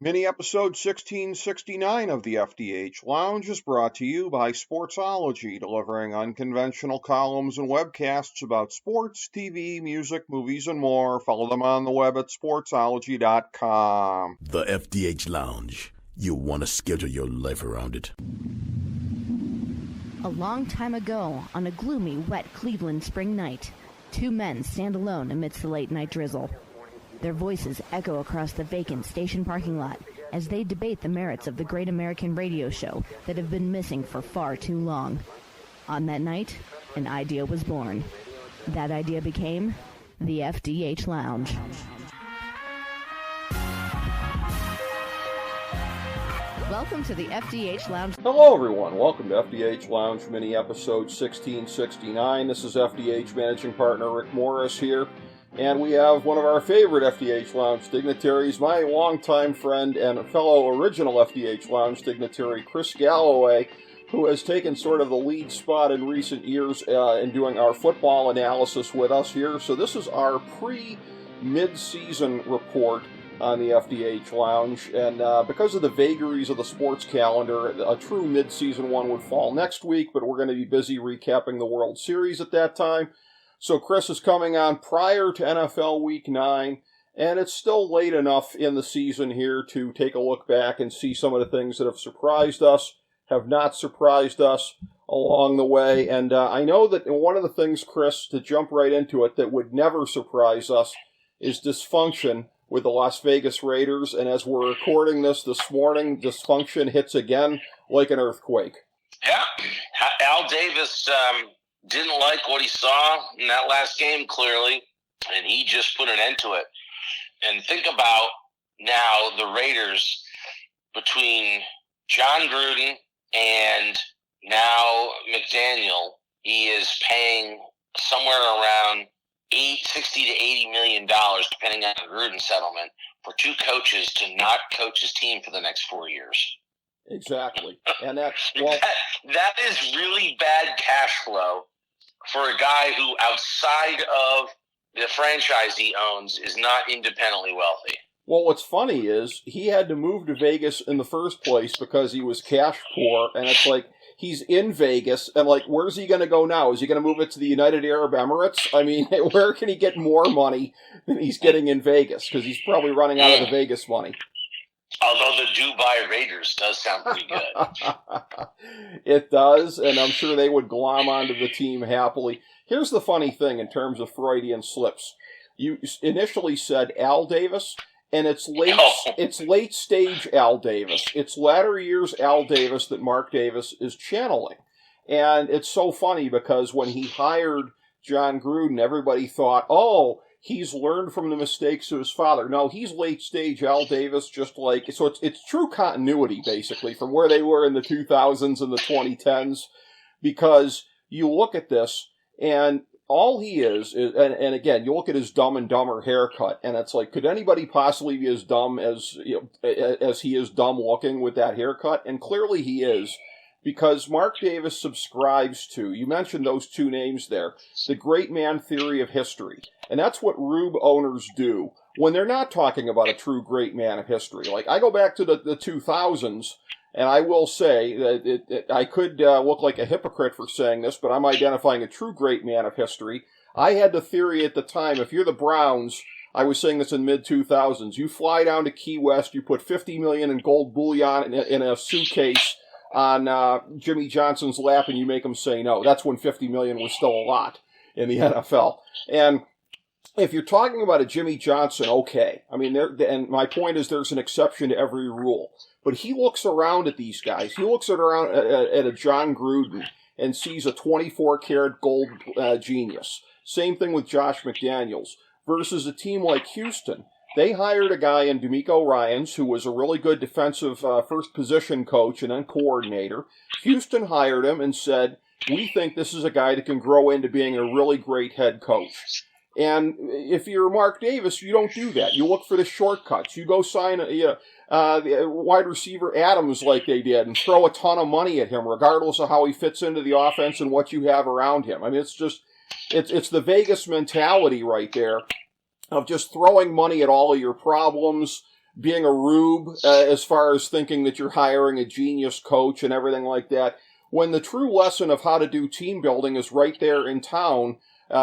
Mini episode 1669 of the FDH Lounge is brought to you by Sportsology, delivering unconventional columns and webcasts about sports, TV, music, movies, and more. Follow them on the web at sportsology.com. The FDH Lounge. You'll want to schedule your life around it. A long time ago, on a gloomy, wet Cleveland spring night, two men stand alone amidst the late-night drizzle. Their voices echo across the vacant station parking lot as they debate the merits of the great American radio show that have been missing for far too long. On that night, an idea was born. That idea became the FDH Lounge. Welcome to the FDH Lounge. Hello, everyone. Welcome to FDH Lounge mini episode 1669. This is FDH Managing Partner Rick Morris here. And we have one of our favorite FDH Lounge dignitaries, my longtime friend and fellow original FDH Lounge dignitary, Chris Galloway, who has taken sort of the lead spot in recent years in doing our football analysis with us here. So this is our pre-midseason report on the FDH Lounge. And because of the vagaries of the sports calendar, a true midseason one would fall next week, but we're going to be busy recapping the World Series at that time. So Chris is coming on prior to NFL Week 9, and it's still late enough in the season here to take a look back and see some of the things that have surprised us, have not surprised us along the way. And I know that one of the things, Chris, to jump right into it, that would never surprise us is dysfunction with the Las Vegas Raiders. And as we're recording this morning, dysfunction hits again like an earthquake. Yeah, Al Davis didn't like what he saw in that last game, clearly, and he just put an end to it. And think about now the Raiders between John Gruden and now McDaniel. He is paying somewhere around $60 to $80 million, depending on the Gruden settlement, for two coaches to not coach his team for the next 4 years. Exactly. And that is really bad cash flow for a guy who, outside of the franchise he owns, is not independently wealthy. Well, what's funny is he had to move to Vegas in the first place because he was cash poor, and it's like he's in Vegas, and like, where's he going to go now? Is he going to move it to the United Arab Emirates? I mean, where can he get more money than he's getting in Vegas? Because he's probably running out of the Vegas money. Although the Dubai Raiders does sound pretty good. It does, and I'm sure they would glom onto the team happily. Here's the funny thing in terms of Freudian slips. You initially said Al Davis, and it's late stage Al Davis. It's latter years Al Davis that Mark Davis is channeling. And it's so funny because when he hired John Gruden, everybody thought, oh, he's learned from the mistakes of his father. No, he's late stage Al Davis, just like, so it's true continuity, basically, from where they were in the 2000s and the 2010s, because you look at this, and all he is and again, you look at his Dumb and Dumber haircut, and it's like, could anybody possibly be as dumb as, as he is dumb looking with that haircut? And clearly he is. Because Mark Davis subscribes to, you mentioned those two names there, the great man theory of history. And that's what Rube owners do when they're not talking about a true great man of history. Like, I go back to the 2000s, and I will say that I could look like a hypocrite for saying this, but I'm identifying a true great man of history. I had the theory at the time, if you're the Browns, I was saying this in mid-2000s, you fly down to Key West, you put $50 million in gold bullion in a suitcase on Jimmy Johnson's lap, and you make him say no. That's when $50 million was still a lot in the NFL. And if you're talking about a Jimmy Johnson, okay. I mean, and my point is there's an exception to every rule. But he looks around at these guys. He looks around at a John Gruden and sees a 24-karat gold genius. Same thing with Josh McDaniels. Versus a team like Houston. They hired a guy in DeMeco Ryans who was a really good defensive first position coach and then coordinator. Houston hired him and said, we think this is a guy that can grow into being a really great head coach. And if you're Mark Davis, you don't do that. You look for the shortcuts. You go sign the wide receiver Adams like they did and throw a ton of money at him regardless of how he fits into the offense and what you have around him. I mean, it's the Vegas mentality right there of just throwing money at all of your problems, being a rube as far as thinking that you're hiring a genius coach and everything like that, when the true lesson of how to do team building is right there in town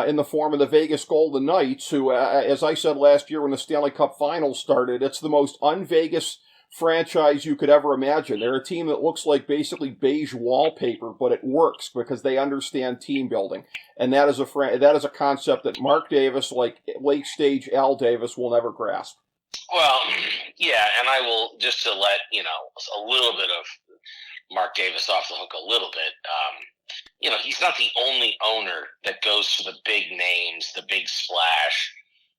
in the form of the Vegas Golden Knights, who, as I said last year when the Stanley Cup Finals started, it's the most un-Vegas franchise you could ever imagine. They're a team that looks like basically beige wallpaper, but it works because they understand team building. And that is a concept that Mark Davis, like late stage Al Davis, will never grasp. Well, yeah, and I will, just to let, a little bit of Mark Davis off the hook a little bit, he's not the only owner that goes for the big names, the big splash,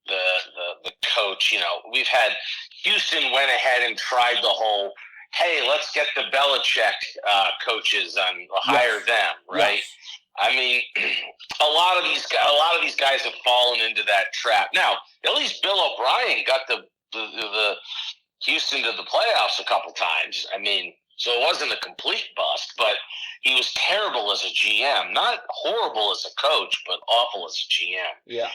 the coach. We've had Houston went ahead and tried the whole, hey, let's get the Belichick coaches and hire them, right? Yes. I mean, a lot of these guys have fallen into that trap. Now, at least Bill O'Brien got the Houston to the playoffs a couple times. I mean, so it wasn't a complete bust, but he was terrible as a GM. Not horrible as a coach, but awful as a GM. Yeah.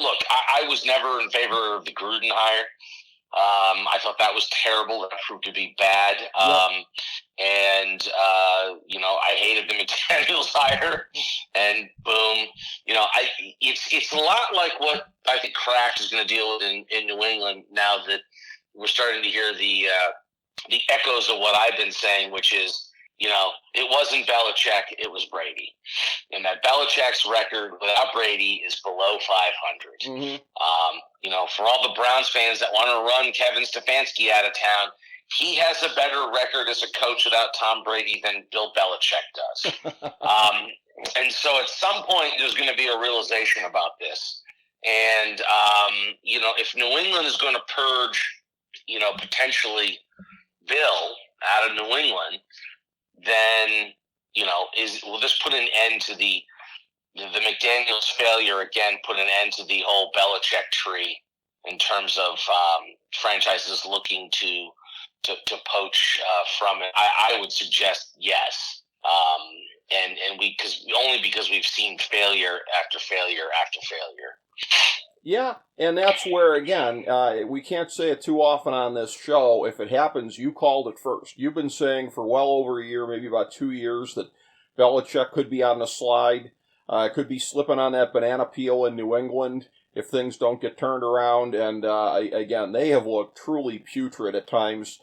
Look, I was never in favor of the Gruden hire. I thought that was terrible. That proved to be bad. I hated the McDaniels hire. And boom, it's a lot like what I think Kraft is going to deal with in New England now that we're starting to hear the echoes of what I've been saying, which is, it wasn't Belichick, it was Brady. And that Belichick's record without Brady is below 500. Mm-hmm. For all the Browns fans that want to run Kevin Stefanski out of town, he has a better record as a coach without Tom Brady than Bill Belichick does. And so at some point, there's going to be a realization about this. And, if New England is going to purge, potentially Bill out of New England, then, will this put an end to the McDaniels failure again, put an end to the whole Belichick tree in terms of franchises looking to poach from it? I would suggest yes. Because we've seen failure after failure after failure. Yeah, and that's where, again, we can't say it too often on this show. If it happens, you called it first. You've been saying for well over a year, maybe about 2 years, that Belichick could be on the slide, could be slipping on that banana peel in New England if things don't get turned around. And, again, they have looked truly putrid at times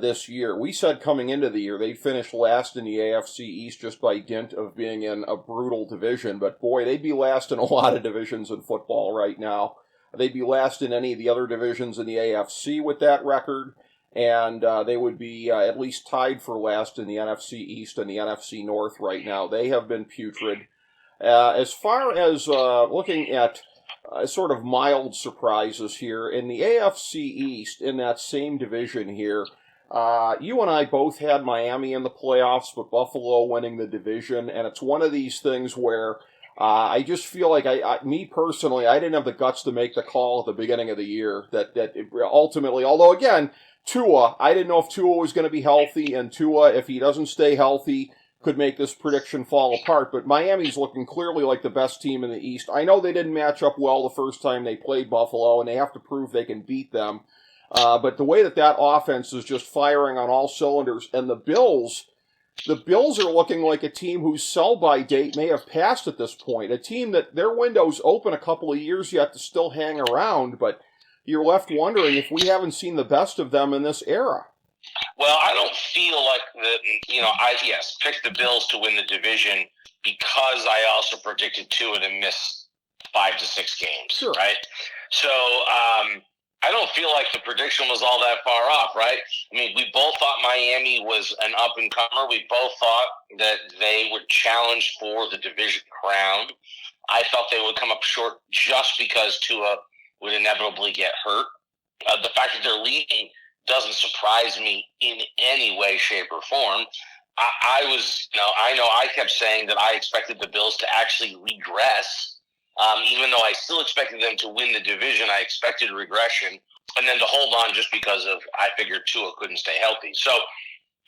this year. We said coming into the year they'd finish last in the AFC East just by dint of being in a brutal division, but boy, they'd be last in a lot of divisions in football right now. They'd be last in any of the other divisions in the AFC with that record, and they would be at least tied for last in the NFC East and the NFC North right now. They have been putrid. As far as looking at sort of mild surprises here, in the AFC East, in that same division here, you and I both had Miami in the playoffs, but Buffalo winning the division, and it's one of these things where I just feel like me personally, I didn't have the guts to make the call at the beginning of the year that it ultimately, although again, Tua, I didn't know if Tua was going to be healthy, and Tua, if he doesn't stay healthy, could make this prediction fall apart, but Miami's looking clearly like the best team in the East. I know they didn't match up well the first time they played Buffalo, and they have to prove they can beat them. But the way that offense is just firing on all cylinders, and the Bills are looking like a team whose sell-by date may have passed at this point. A team that their window's open a couple of years yet to still hang around, but you're left wondering if we haven't seen the best of them in this era. Well, I don't feel like I picked the Bills to win the division because I also predicted Tua to miss 5 to 6 games, sure. Right? So, I don't feel like the prediction was all that far off, right? I mean, we both thought Miami was an up-and-comer. We both thought that they would challenge for the division crown. I thought they would come up short just because Tua would inevitably get hurt. The fact that they're leading doesn't surprise me in any way, shape, or form. I kept saying that I expected the Bills to actually regress. Even though I still expected them to win the division, I expected regression, and then to hold on just because I figured Tua couldn't stay healthy. So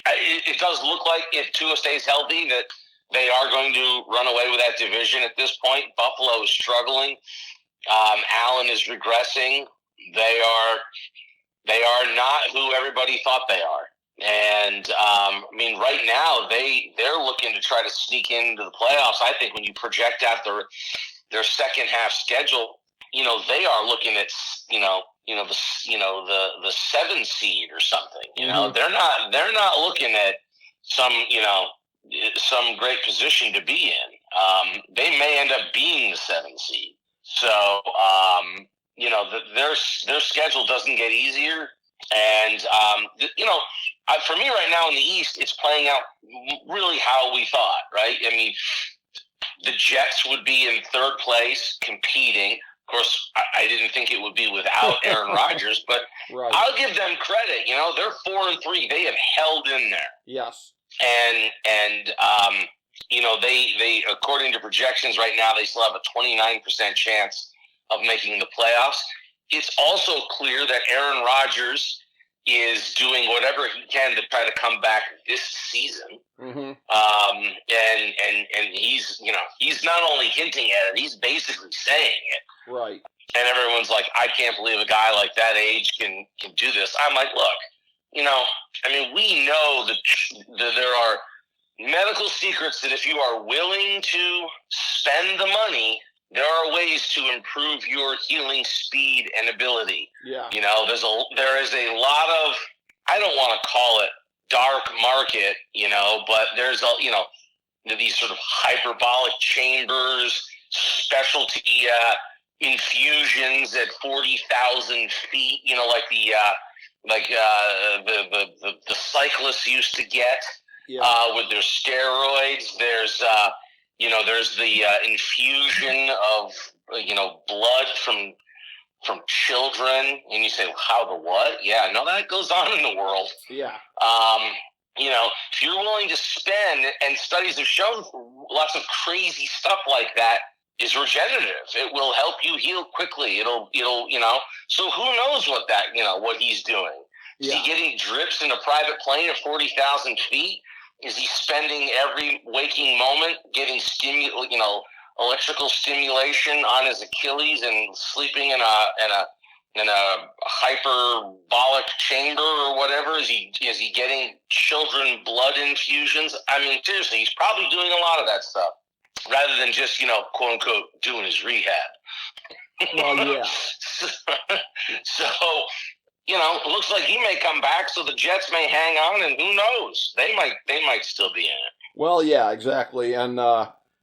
it does look like if Tua stays healthy that they are going to run away with that division at this point. Buffalo is struggling. Allen is regressing. They are not who everybody thought they are. And, I mean, right now, they're looking to try to sneak into the playoffs. I think when you project out their second half schedule, you know, they are looking at, the 7 seed or something. You know, they're not looking at some great position to be in. They may end up being the 7 seed. So, their schedule doesn't get easier. And, for me right now in the East, it's playing out really how we thought, right? I mean, the Jets would be in third place competing. Of course, I didn't think it would be without Aaron Rodgers, but right. I'll give them credit. You know, they're 4-3. They have held in there. Yes. And they according to projections right now, they still have a 29% chance of making the playoffs. It's also clear that Aaron Rodgers is doing whatever he can to try to come back this season. And he's not only hinting at it, he's basically saying it. Right. And everyone's like, I can't believe a guy like that age can do this. I'm like, look, we know that there are medical secrets that if you are willing to spend the money, there are ways to improve your healing speed and ability. Yeah. You know, there is a lot of, I don't want to call it dark market, but there's these sort of hyperbolic chambers, specialty infusions at 40,000 feet, like the cyclists used to get with their steroids. There's the infusion of blood from children, and you say, well, how, the what? Yeah, no, that goes on in the world. Yeah. If you're willing to spend, and studies have shown lots of crazy stuff like that is regenerative. It will help you heal quickly. It'll so who knows what he's doing? Is he getting drips in a private plane at 40,000 feet? Is he spending every waking moment getting electrical stimulation on his Achilles and sleeping in a hyperbolic chamber or whatever? Is he getting children blood infusions? I mean, seriously, he's probably doing a lot of that stuff rather than just, quote unquote, doing his rehab. Well, yeah. So, it looks like he may come back, so the Jets may hang on, and who knows? They might still be in it. Well, yeah, exactly. And,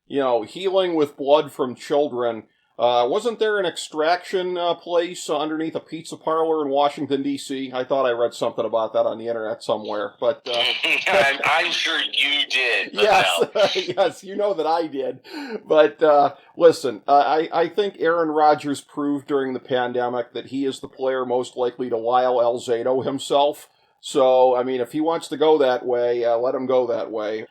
healing with blood from children. Wasn't there an extraction place underneath a pizza parlor in Washington, D.C.? I thought I read something about that on the internet somewhere. But I'm sure you did. Yes, no. Yes, you know that I did. But listen, I think Aaron Rodgers proved during the pandemic that he is the player most likely to Lyle Alzado himself. So, I mean, if he wants to go that way, let him go that way.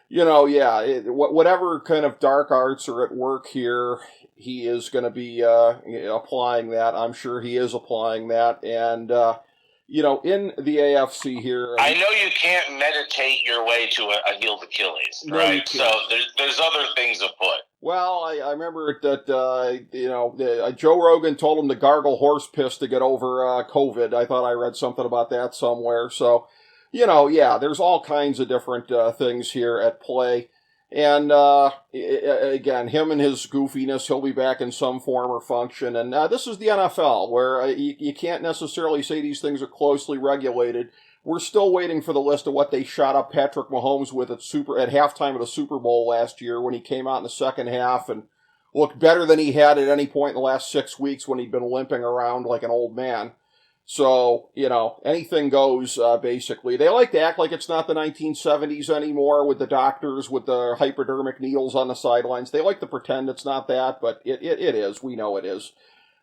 Whatever kind of dark arts are at work here, he is going to be applying that. I'm sure he is applying that. And, in the AFC here... I know you can't meditate your way to a healed Achilles, right? So there's other things afoot. Well, I remember that, Joe Rogan told him to gargle horse piss to get over COVID. I thought I read something about that somewhere. So... there's all kinds of different things here at play. And, again, him and his goofiness, he'll be back in some form or function. And this is the NFL, where you can't necessarily say these things are closely regulated. We're still waiting for the list of what they shot up Patrick Mahomes with at halftime of the Super Bowl last year when he came out in the second half and looked better than he had at any point in the last 6 weeks when he'd been limping around like an old man. So, anything goes, basically. They like to act like it's not the 1970s anymore with the doctors with the hypodermic needles on the sidelines. They like to pretend it's not that, but it is. We know it is.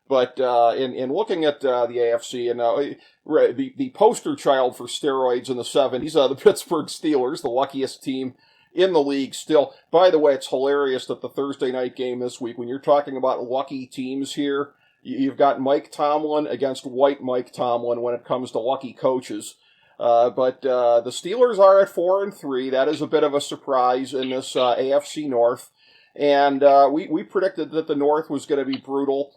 But in looking at the AFC, and the poster child for steroids in the 70s, the Pittsburgh Steelers, the luckiest team in the league still. By the way, it's hilarious that the Thursday night game this week, when you're talking about lucky teams here, you've got Mike Tomlin against white Mike Tomlin when it comes to lucky coaches. But the Steelers are at 4-3. That is a bit of a surprise in this AFC North. And we predicted that the North was going to be brutal.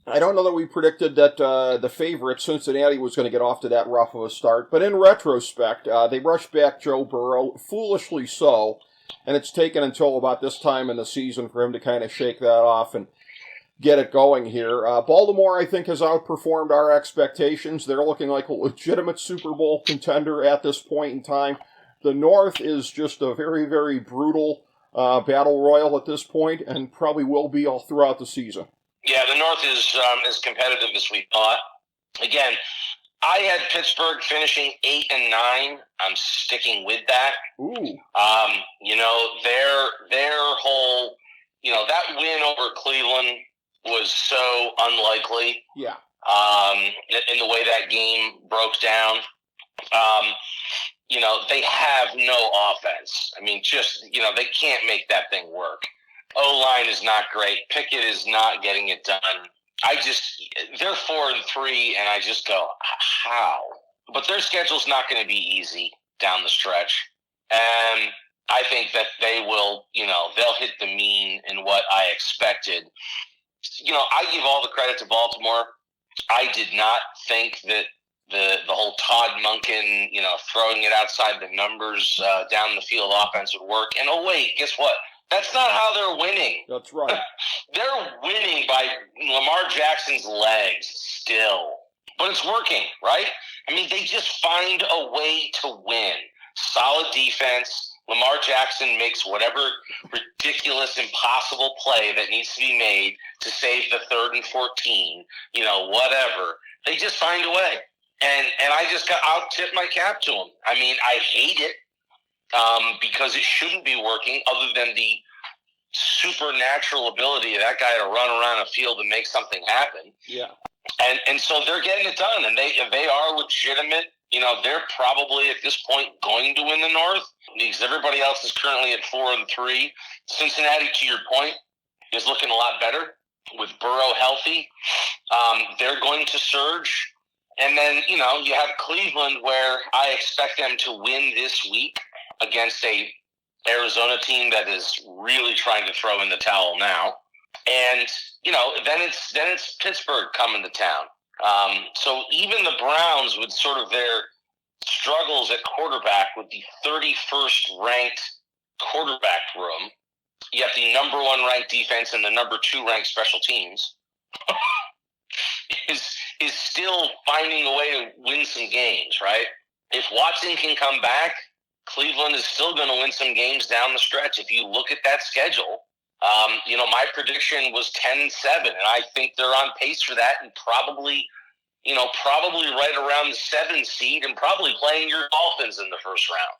I don't know that we predicted that the favorite, Cincinnati, was going to get off to that rough of a start, but in retrospect, they rushed back Joe Burrow, foolishly so, and it's taken until about this time in the season for him to kind of shake that off and get it going here. Baltimore, I think, has outperformed our expectations. They're looking like a legitimate Super Bowl contender at this point in time. The North is just a very, very brutal battle royal at this point, and probably will be all throughout the season. Yeah, the North is competitive this week. Again, I had Pittsburgh finishing 8-9. I'm sticking with that. Ooh. Their whole, that win over Cleveland was so unlikely. Yeah. In the way that game broke down. They have no offense. I mean, they can't make that thing work. O-line is not great. Pickett is not getting it done. They're 4-3, and I just go, how? But their schedule's not going to be easy down the stretch. And I think that they will, they'll hit the mean in what I expected. I give all the credit to Baltimore. I did not think that the whole Todd Monken, throwing it outside the numbers down the field offense would work. And oh wait, guess what? That's not how they're winning. That's right. They're winning by Lamar Jackson's legs still. But it's working, right? I mean, they just find a way to win. Solid defense. Lamar Jackson makes whatever ridiculous, impossible play that needs to be made to save the 3rd and 14, whatever. They just find a way. And I'll tip my cap to them. I mean, I hate it because it shouldn't be working other than the supernatural ability of that guy to run around a field and make something happen. Yeah. And so they're getting it done, and they are legitimate. They're probably at this point going to win the North because everybody else is currently at 4-3. Cincinnati, to your point, is looking a lot better with Burrow healthy. They're going to surge. And then, you have Cleveland where I expect them to win this week against a Arizona team that is really trying to throw in the towel now. And, then it's Pittsburgh coming to town. So even the Browns with sort of their struggles at quarterback with the 31st ranked quarterback room, you have the number 1 ranked defense and the number 2 ranked special teams, is still finding a way to win some games, right? If Watson can come back, Cleveland is still going to win some games down the stretch. If you look at that schedule, my prediction was 10-7, and I think they're on pace for that, and probably right around the 7 seed, and probably playing your Dolphins in the first round.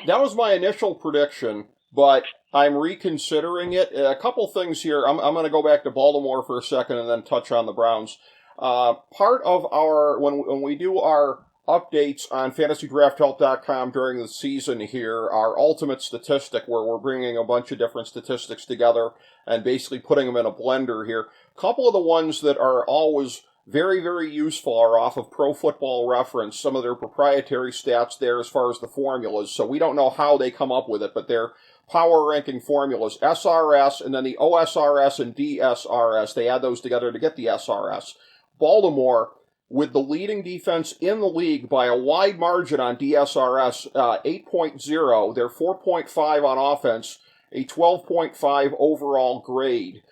That was my initial prediction, but I'm reconsidering it. A couple things here. I'm going to go back to Baltimore for a second and then touch on the Browns. Part of our when we do our updates on FantasyDraftHelp.com during the season here, our ultimate statistic, where we're bringing a bunch of different statistics together and basically putting them in a blender here. A couple of the ones that are always very, very useful are off of Pro Football Reference, some of their proprietary stats there as far as the formulas. So we don't know how they come up with it, but they're power ranking formulas, SRS, and then the OSRS and DSRS. They add those together to get the SRS. Baltimore, with the leading defense in the league by a wide margin on DSRS, 8.0. They're 4.5 on offense, a 12.5 overall grade,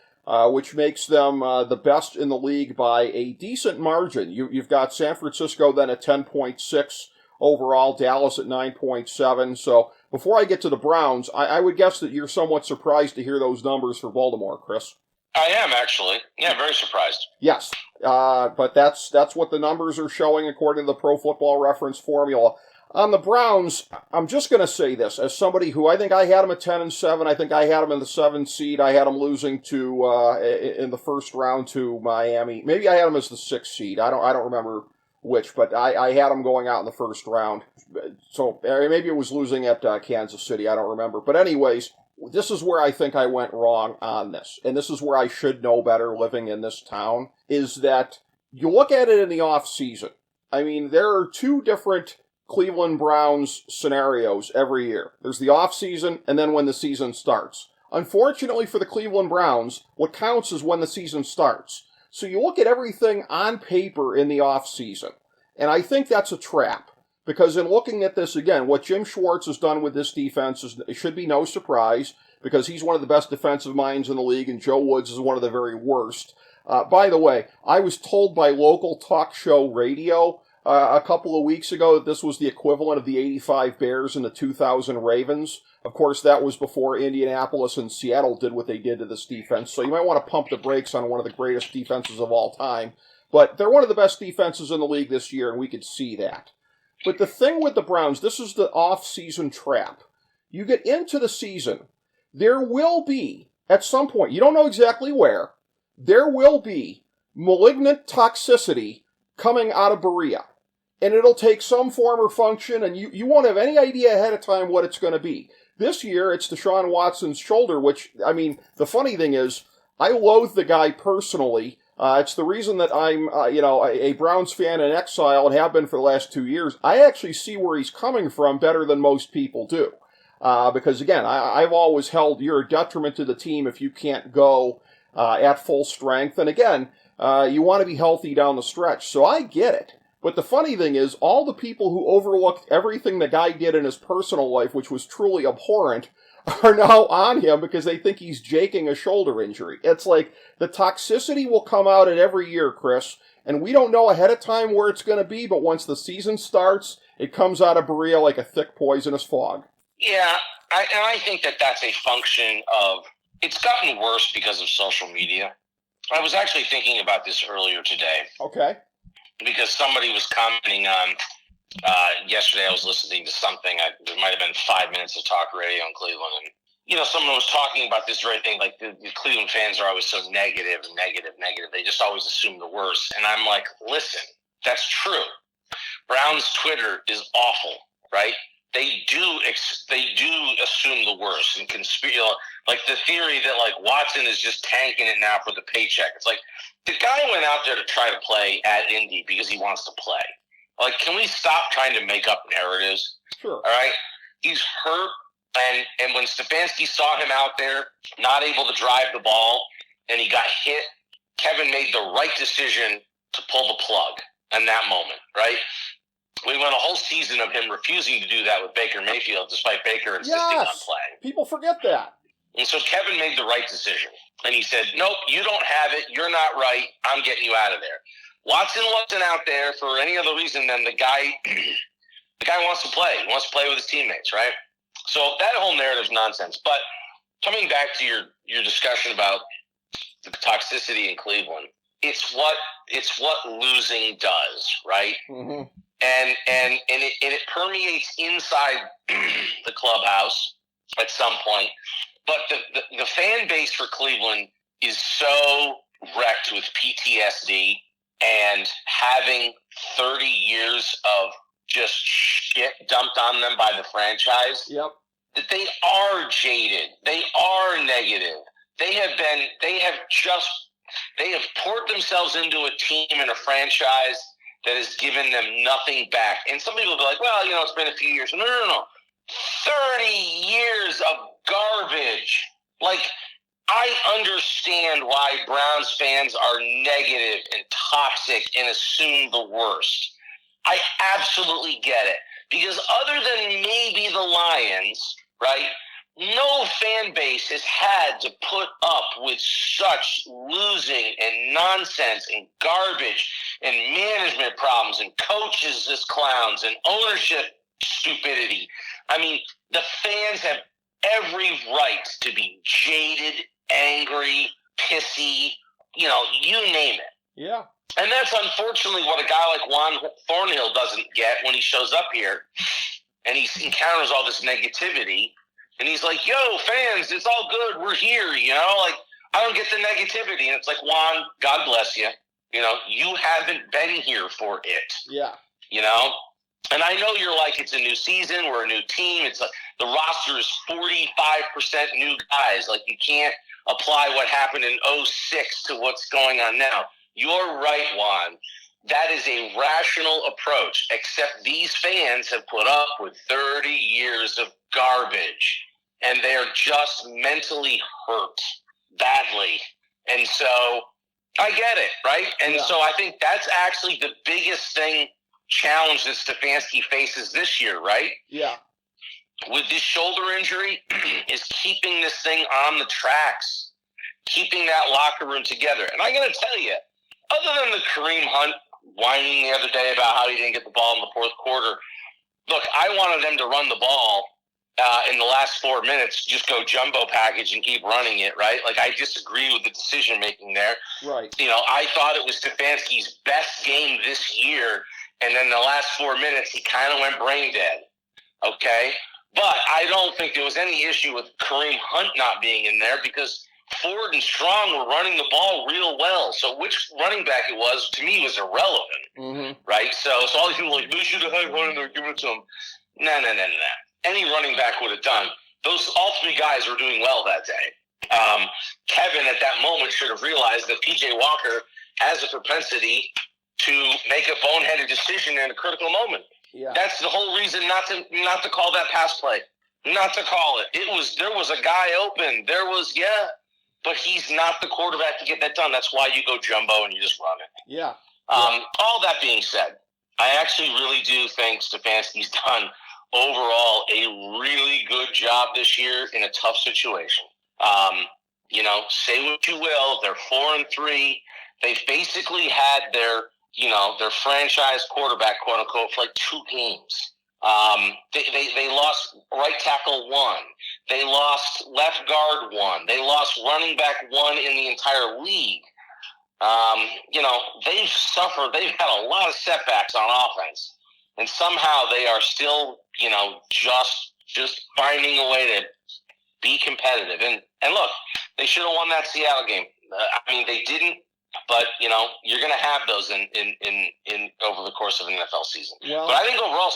which makes them the best in the league by a decent margin. You've got San Francisco then at 10.6 overall, Dallas at 9.7. So before I get to the Browns, I would guess that you're somewhat surprised to hear those numbers for Baltimore, Chris. I am, actually. Yeah, very surprised. Yes, but that's what the numbers are showing according to the Pro Football Reference formula. On the Browns, I'm just going to say this, as somebody who I think I had them at 10-7, I think I had them in the 7th seed, I had them losing to in the first round to Miami. Maybe I had them as the 6th seed. I don't remember which, but I had them going out in the first round. So maybe it was losing at Kansas City. I don't remember. But anyways, this is where I think I went wrong on this, and this is where I should know better living in this town, is that you look at it in the off season. I mean, there are 2 different Cleveland Browns scenarios every year. There's the off season and then when the season starts. Unfortunately for the Cleveland Browns, what counts is when the season starts. So you look at everything on paper in the offseason, and I think that's a trap. Because in looking at this again, what Jim Schwartz has done with this defense should be no surprise, because he's one of the best defensive minds in the league, and Joe Woods is one of the very worst. By the way, I was told by local talk show radio a couple of weeks ago that this was the equivalent of the 85 Bears and the 2000 Ravens. Of course, that was before Indianapolis and Seattle did what they did to this defense, so you might want to pump the brakes on one of the greatest defenses of all time. But they're one of the best defenses in the league this year, and we could see that. But the thing with the Browns, this is the off-season trap. You get into the season, there will be, at some point, you don't know exactly where, there will be malignant toxicity coming out of Berea. And it'll take some form or function, and you won't have any idea ahead of time what it's going to be. This year, it's Deshaun Watson's shoulder, which, I mean, the funny thing is, I loathe the guy personally. It's the reason that I'm, a Browns fan in exile and have been for the last 2 years. I actually see where he's coming from better than most people do. Because again, I've always held you're a detriment to the team if you can't go at full strength. And again, you want to be healthy down the stretch. So I get it. But the funny thing is, all the people who overlooked everything the guy did in his personal life, which was truly abhorrent, are now on him because they think he's jaking a shoulder injury. It's like the toxicity will come out at every year, Chris, and we don't know ahead of time where it's going to be, but once the season starts, it comes out of Berea like a thick poisonous fog. Yeah, I think that that's a function of, it's gotten worse because of social media. I was actually thinking about this earlier today. Okay. Because somebody was commenting on, yesterday I was listening to something, there might have been 5 minutes of talk radio in Cleveland, and, someone was talking about this very thing, like the Cleveland fans are always so negative. They just always assume the worst. And I'm like, listen, that's true. Browns Twitter is awful, right? They do assume the worst and like the theory that like Watson is just tanking it now for the paycheck. It's like the guy went out there to try to play at Indy because he wants to play. Like, can we stop trying to make up narratives? Sure. All right. He's hurt, and when Stefanski saw him out there not able to drive the ball and he got hit, Kevin made the right decision to pull the plug in that moment. Right. We went a whole season of him refusing to do that with Baker Mayfield, despite Baker insisting on playing. People forget that. And so Kevin made the right decision. And he said, nope, you don't have it. You're not right. I'm getting you out of there. Watson wasn't out there for any other reason than the guy wants to play. He wants to play with his teammates, right? So that whole narrative's nonsense. But coming back to your discussion about the toxicity in Cleveland, it's what losing does, right? Mm-hmm. And it permeates inside the clubhouse at some point. But the fan base for Cleveland is so wrecked with PTSD and having 30 years of just shit dumped on them by the franchise. Yep. That they are jaded. They are negative. They have poured themselves into a team and a franchise that has given them nothing back. And some people will be like, well, it's been a few years. No. 30 years of garbage. Like, I understand why Browns fans are negative and toxic and assume the worst. I absolutely get it. Because other than maybe the Lions, right, no fan base has had to put up with such losing and nonsense and garbage and management problems and coaches as clowns and ownership stupidity. I mean, the fans have every right to be jaded, angry, pissy, you name it. Yeah. And that's unfortunately what a guy like Juan Thornhill doesn't get when he shows up here and he encounters all this negativity. And he's like, yo, fans, it's all good. We're here, Like, I don't get the negativity. And it's like, Juan, God bless you. You haven't been here for it. Yeah. And I know you're like, it's a new season. We're a new team. It's like the roster is 45% new guys. Like, you can't apply what happened in 2006 to what's going on now. You're right, Juan. That is a rational approach, except these fans have put up with 30 years of garbage, and they're just mentally hurt badly. And so I get it, right? And so I think that's actually the biggest challenge that Stefanski faces this year, right? Yeah. With this shoulder injury, is keeping this thing on the tracks, keeping that locker room together. And I'm going to tell you, other than the Kareem Hunt whining the other day about how he didn't get the ball in the fourth quarter, look, I wanted them to run the ball in the last 4 minutes, just go jumbo package and keep running it, right? Like, I disagree with the decision-making there. Right. I thought it was Stefanski's best game this year, and then the last 4 minutes, he kind of went brain dead, okay? But I don't think there was any issue with Kareem Hunt not being in there because Ford and Strong were running the ball real well. So which running back it was, to me, was irrelevant, right? So all these people were like, they should have had one in there, give it to him. No. Any running back would have done. All three guys were doing well that day. Kevin, at that moment, should have realized that P.J. Walker has a propensity to make a boneheaded decision in a critical moment. Yeah. That's the whole reason not to call that pass play. Not to call it. There was a guy open. But he's not the quarterback to get that done. That's why you go jumbo and you just run it. Yeah. All that being said, I actually really do think Stefanski's done overall a really good job this year in a tough situation. Say what you will, they're 4-3. They've basically had their franchise quarterback, quote unquote, for like 2 games. They lost right tackle 1. They lost left guard 1. They lost running back 1 in the entire league. They've suffered. They've had a lot of setbacks on offense, and somehow they are still, just finding a way to be competitive. And look, they should have won that Seattle game. They didn't. But you're going to have those in over the course of an NFL season. Well, but I think overall,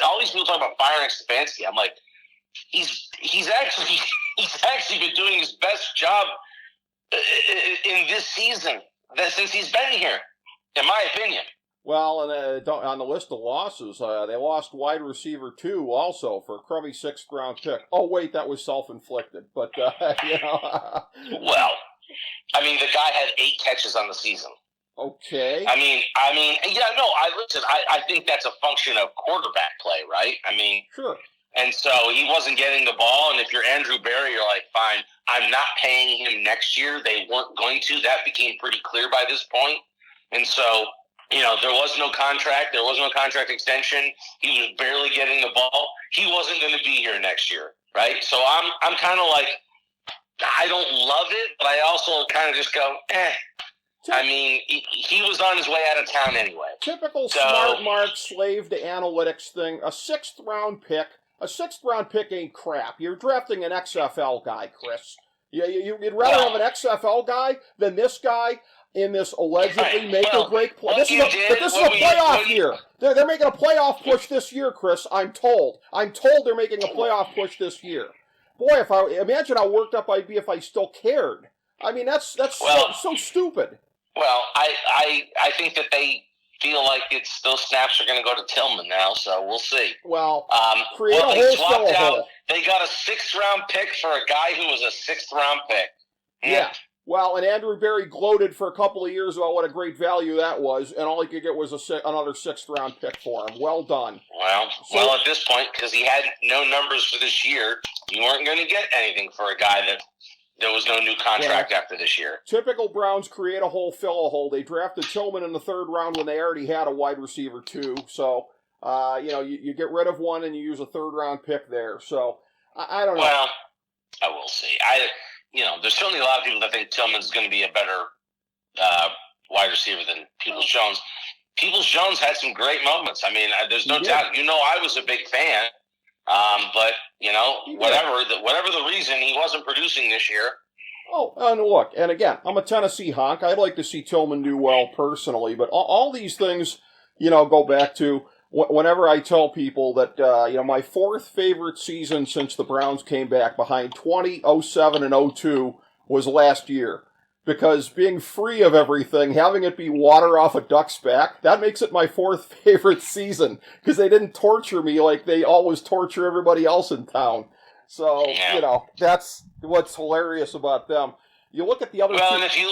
all these people talk about firing Stefanski. I'm like, he's actually been doing his best job in this season since he's been here, in my opinion. Well, and on the list of losses, they lost wide receiver 2 also for a crummy 6th round pick. Oh wait, that was self-inflicted. But Well. The guy had 8 catches on the season. Okay. I think that's a function of quarterback play, right? Sure. And so he wasn't getting the ball, and if you're Andrew Berry, you're like, fine, I'm not paying him next year. They weren't going to. That became pretty clear by this point. And so, there was no contract. There was no contract extension. He was barely getting the ball. He wasn't going to be here next year, right? So I'm kind of like, I don't love it, but I also kind of just go, eh. He was on his way out of town anyway. Typical smart mark, slave to analytics thing. A 6th round pick. A 6th round pick ain't crap. You're drafting an XFL guy, Chris. You'd rather have an XFL guy than this guy in this allegedly make-or-break play. This is a playoff year. They're making a playoff push this year, Chris, I'm told. I'm told they're making a playoff push this year. Boy, imagine how worked up I'd be if I still cared. That's so stupid. Well, I think that they feel like those snaps are going to go to Tillman now, so we'll see. Well, they swapped out. They got a 6th round pick for a guy who was a 6th round pick. Yeah. Well, and Andrew Berry gloated for a couple of years about what a great value that was, and all he could get was another 6th round pick for him. Well done. Well, at this point, because he had no numbers for this year, you weren't going to get anything for a guy that there was no new contract after this year. Typical Browns create a hole, fill a hole. They drafted Tillman in the 3rd round when they already had a wide receiver 2. So, you get rid of one and you use a 3rd round pick there. So, I don't know. Well, I will see. There's certainly a lot of people that think Tillman's going to be a better wide receiver than Peoples-Jones. Peoples-Jones had some great moments. There's no doubt. I was a big fan. But whatever the reason, he wasn't producing this year. Oh, and look, and again, I'm a Tennessee honk. I'd like to see Tillman do well personally, but all these things, go back to whenever I tell people that, my 4th favorite season since the Browns came back behind 20, 07, and 02 was last year. Because being free of everything, having it be water off a duck's back, that makes it my 4th favorite season. Because they didn't torture me like they always torture everybody else in town. So, that's what's hilarious about them. You look at the other. Well, and if you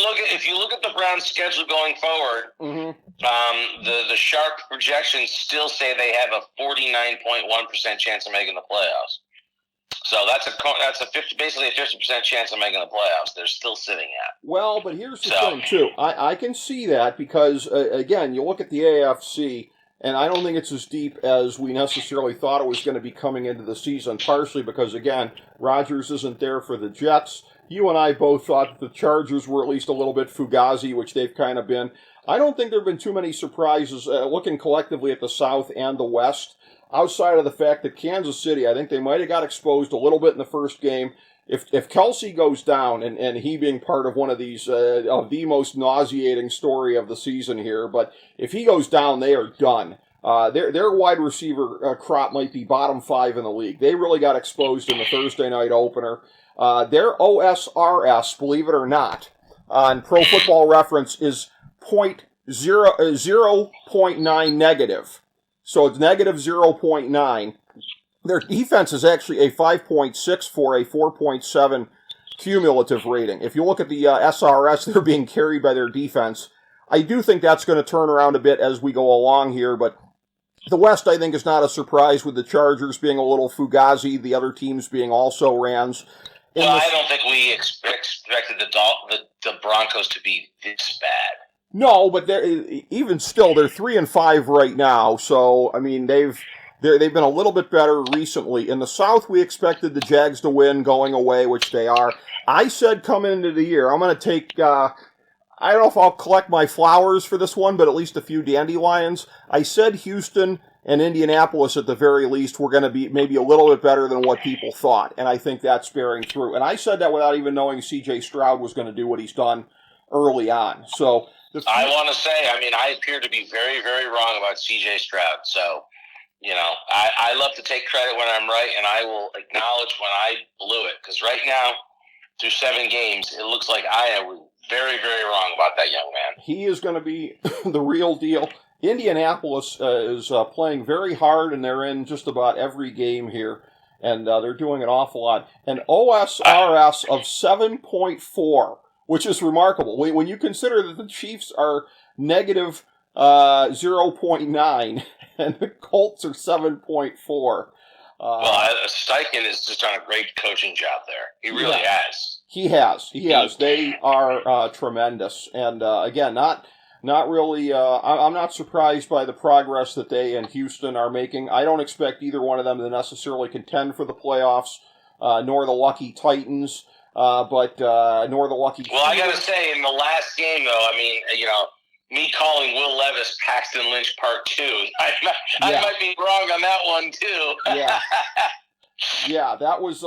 look at the Browns' schedule going forward, the sharp projections still say they have a 49.1% chance of making the playoffs. So that's basically a 50% chance of making the playoffs. They're still sitting at. Well, but here's the thing too. I can see that because again, you look at the AFC. And I don't think it's as deep as we necessarily thought it was going to be coming into the season, partially because, again, Rodgers isn't there for the Jets. You and I both thought that the Chargers were at least a little bit fugazi, which they've kind of been. I don't think there have been too many surprises looking collectively at the South and the West, outside of the fact that Kansas City, I think they might have got exposed a little bit in the first game. If Kelsey goes down, and he being part of one of these, of the most nauseating story of the season here, but if he goes down, they are done. Their wide receiver crop might be bottom 5 in the league. They really got exposed in the Thursday night opener. Their OSRS, believe it or not, on Pro Football Reference is 0.9 negative. So it's negative 0.9. Their defense is actually a 5.6 for a 4.7 cumulative rating. If you look at the SRS, they're being carried by their defense. I do think that's going to turn around a bit as we go along here, but the West, I think, is not a surprise with the Chargers being a little fugazi, the other teams being also Rams. Well, I don't think we expected the Broncos to be this bad. No, but even still, they're 3-5 right now, so, I mean, they've been a little bit better recently. In the South, we expected the Jags to win going away, which they are. I said coming into the year, I'm going to take, I don't know if I'll collect my flowers for this one, but at least a few dandelions. I said Houston and Indianapolis at the very least were going to be maybe a little bit better than what people thought, and I think that's bearing through. And I said that without even knowing C.J. Stroud was going to do what he's done early on. So I want to say, I mean, I appear to be very, very wrong about C.J. Stroud, so... You know, I love to take credit when I'm right, and I will acknowledge when I blew it. Because right now, through 7 games, it looks like I was very, very wrong about that young man. He is going to be the real deal. Indianapolis is playing very hard, and they're in just about every game here, and they're doing an awful lot. An OSRS of 7.4, which is remarkable. When you consider that the Chiefs are negative 0.9, and the Colts are 7.4. Well, Steichen has just done a great coaching job there. He really has. He has. They are tremendous. And again, not really. I'm not surprised by the progress that they and Houston are making. I don't expect either one of them to necessarily contend for the playoffs, nor the lucky Titans, but nor the lucky. Well, I got to say, in the last game, though, I mean, you know. Me calling Will Levis Paxton Lynch Part 2. I might be wrong on that one, too. Yeah, that was,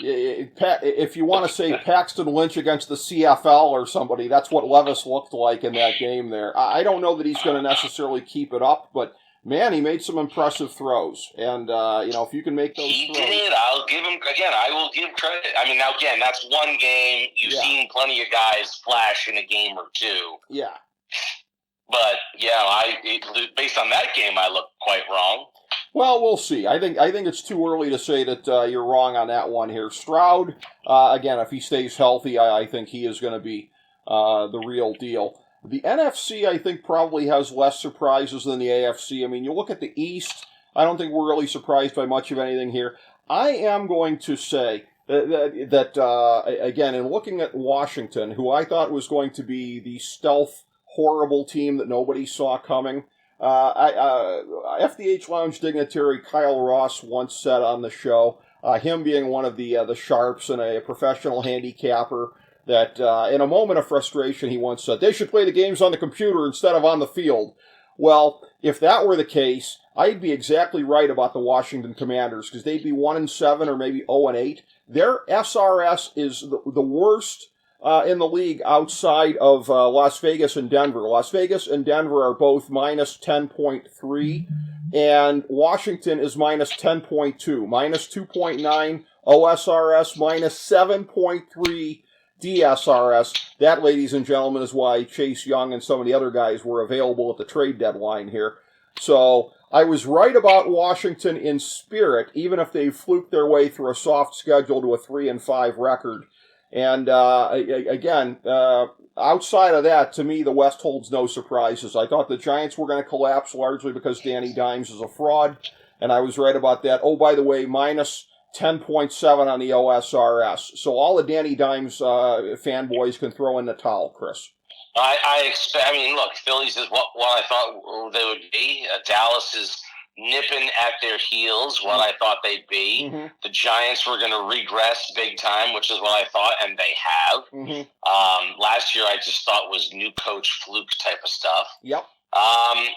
if you want to say Paxton Lynch against the CFL or somebody, that's what Levis looked like in that game there. I don't know that he's going to necessarily keep it up, but, man, he made some impressive throws. And, you know, if you can make those throws. He did. I'll give him, again, I will give credit. I mean, now, again, that's one game. You've seen plenty of guys flash in a game or two. Yeah. But based on that game, I look quite wrong. Well, we'll see. I think it's too early to say that you're wrong on that one here. Stroud, again, if he stays healthy, I think he is going to be the real deal. The NFC, I think, probably has less surprises than the AFC. I mean, you look at the East, I don't think we're really surprised by much of anything here. I am going to say that again, in looking at Washington, who I thought was going to be the stealth horrible team that nobody saw coming. FDH Lounge dignitary Kyle Ross once said on the show, him being one of the sharps and a professional handicapper, that in a moment of frustration he once said, they should play the games on the computer instead of on the field. Well, if that were the case, I'd be exactly right about the Washington Commanders, because they'd be 1-7 or maybe 0-8. Their SRS is the worst in the league outside of Las Vegas and Denver. Las Vegas and Denver are both minus 10.3, and Washington is minus 10.2, minus 2.9 OSRS, minus 7.3 DSRS. That, ladies and gentlemen, is why Chase Young and some of the other guys were available at the trade deadline here. So I was right about Washington in spirit, even if they fluked their way through a soft schedule to a 3-5 record. And again, outside of that, to me, the West holds no surprises. I thought the Giants were going to collapse largely because Danny Dimes is a fraud, and I was right about that. Oh, by the way, minus 10.7 on the OSRS. So all the Danny Dimes fanboys can throw in the towel, Chris. I expect. I mean, look, Phillies is what I thought they would be. Dallas is nipping at their heels, what I thought they'd be. Mm-hmm. The Giants were going to regress big time, which is what I thought, and they have. Mm-hmm. Last year, I just thought was new coach fluke type of stuff. Yep.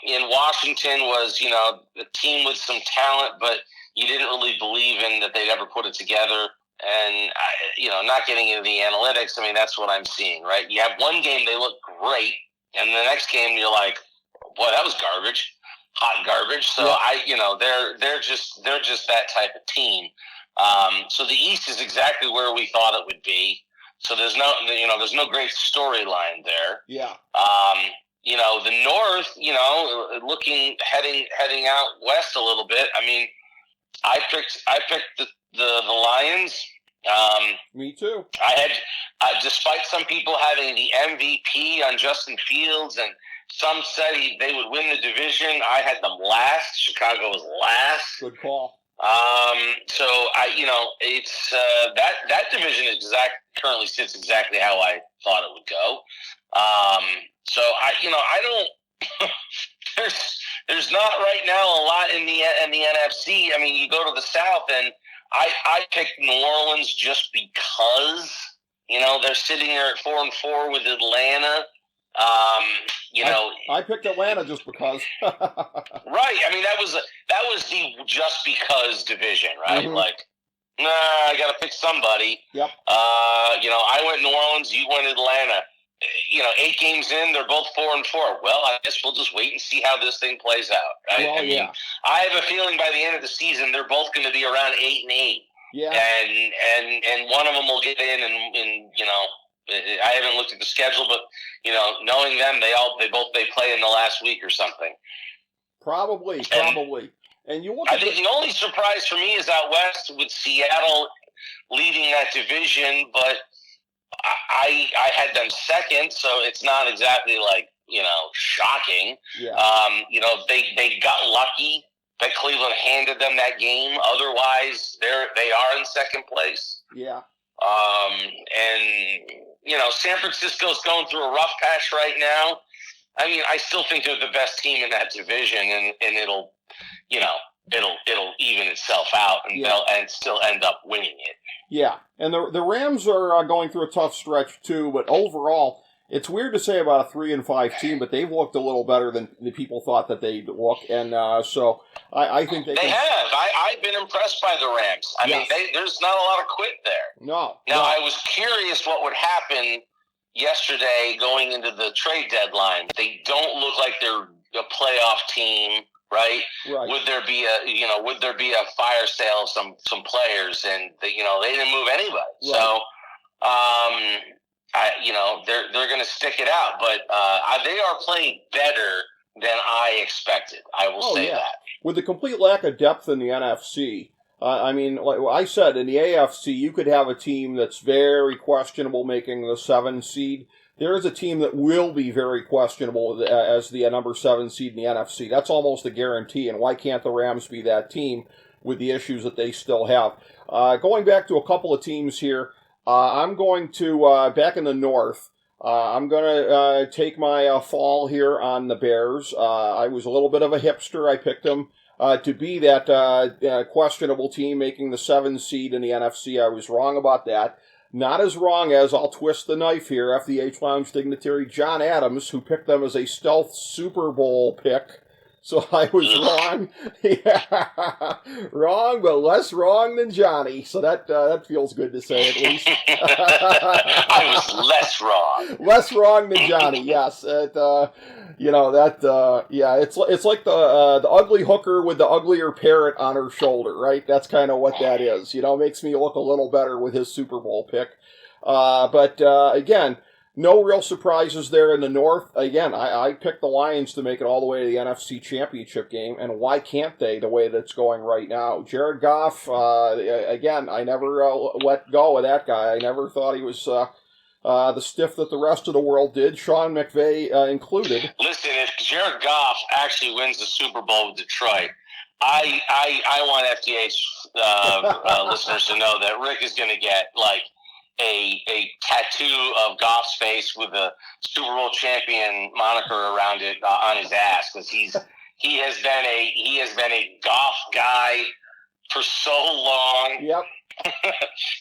In Washington was, a team with some talent, but you didn't really believe in that they'd ever put it together. And, not getting into the analytics, I mean, that's what I'm seeing, right? You have one game, they look great, and the next game, you're like, boy, that was garbage. Hot garbage. So yeah. They're just that type of team. So the East is exactly where we thought it would be. So there's no great storyline there. Yeah. The North, heading out west a little bit. I mean, I picked the Lions. Me too. I had, despite some people having the MVP on Justin Fields and some said they would win the division. I had them last. Chicago was last. Good call. So it's that division currently sits exactly how I thought it would go. So I don't. there's not right now a lot in the NFC. I mean, you go to the South, and I picked New Orleans just because they're sitting there at 4-4 with Atlanta. I picked Atlanta just because. Right. I mean, that was the just because division, right? Mm-hmm. Like, I got to pick somebody. Yep. I went New Orleans. You went Atlanta. 8 games in, they're both 4-4. Well, I guess we'll just wait and see how this thing plays out. Right? Well, yeah. I have a feeling by the end of the season, they're both going to be around 8-8. Yeah. And one of them will get in, and I haven't looked at the schedule, but knowing them, they play in the last week or something. Probably. And you look. I think the only surprise for me is out west with Seattle leading that division, but I had them second, so it's not exactly like shocking. Yeah. They got lucky that Cleveland handed them that game. Otherwise, they are in second place. Yeah. San Francisco's going through a rough patch right now. I mean, I still think they're the best team in that division, and it'll even itself out, and they'll still end up winning it. Yeah, and the Rams are going through a tough stretch too, but overall, it's weird to say about a 3-5 team, but they've looked a little better than the people thought that they'd look, and so I think they have. I've been impressed by the Rams. I mean, there's not a lot of quit there. No. I was curious what would happen yesterday going into the trade deadline. They don't look like they're a playoff team, right? Would there be a fire sale of some players, and they didn't move anybody. Right. So they're going to stick it out, but they are playing better than I expected. I will say that. With the complete lack of depth in the NFC, like I said, in the AFC, you could have a team that's very questionable making the 7 seed. There is a team that will be very questionable as the number 7 seed in the NFC. That's almost a guarantee, and why can't the Rams be that team with the issues that they still have? Going back to a couple of teams here, I'm going to, back in the North, I'm going to take my fall here on the Bears. I was a little bit of a hipster. I picked them to be that questionable team making the 7 seed in the NFC. I was wrong about that. Not as wrong as, I'll twist the knife here, FDH Lounge dignitary John Adams, who picked them as a stealth Super Bowl pick. So I was wrong. Yeah, wrong, but less wrong than Johnny. So that feels good to say, at least. I was less wrong. Less wrong than Johnny. Yes. It's like the ugly hooker with the uglier parrot on her shoulder, right? That's kind of what that is. Makes me look a little better with his Super Bowl pick. But again, No real surprises there in the North. Again, I picked the Lions to make it all the way to the NFC Championship game, and why can't they the way that's going right now? Jared Goff, again, I never let go of that guy. I never thought he was the stiff that the rest of the world did, Sean McVay included. Listen, if Jared Goff actually wins the Super Bowl with Detroit, I want FDH listeners to know that Rick is going to get, like, a tattoo of Goff's face with a Super Bowl champion moniker around it on his ass, because he has been a Goff guy for so long. Yep.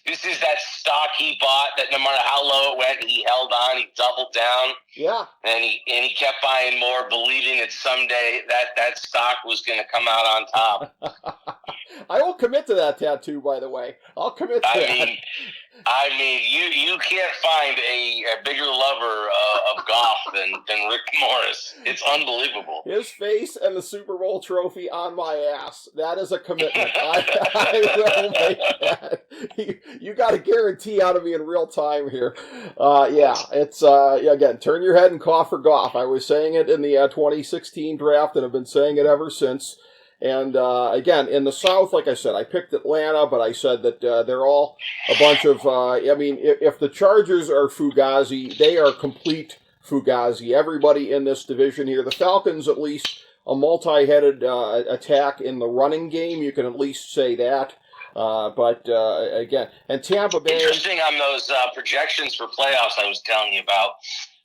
This is that stock he bought that no matter how low it went, he held on, he doubled down. Yeah. And he kept buying more, believing that someday that stock was going to come out on top. I will commit to that tattoo, by the way. I'll commit to that. I mean, you can't find a bigger lover of golf than Rick Morris. It's unbelievable. His face and the Super Bowl trophy on my ass. That is a commitment. I will make that. You got a guarantee out of me in real time here. Yeah, it's, again, turn your head and cough for Goff. I was saying it in the 2016 draft and have been saying it ever since. And, again, in the South, like I said, I picked Atlanta, but I said that they're all a bunch of, if the Chargers are Fugazi, they are complete Fugazi. Everybody in this division here, the Falcons, at least a multi-headed attack in the running game, you can at least say that. But again, and Tampa Bay. Interesting on those projections for playoffs I was telling you about.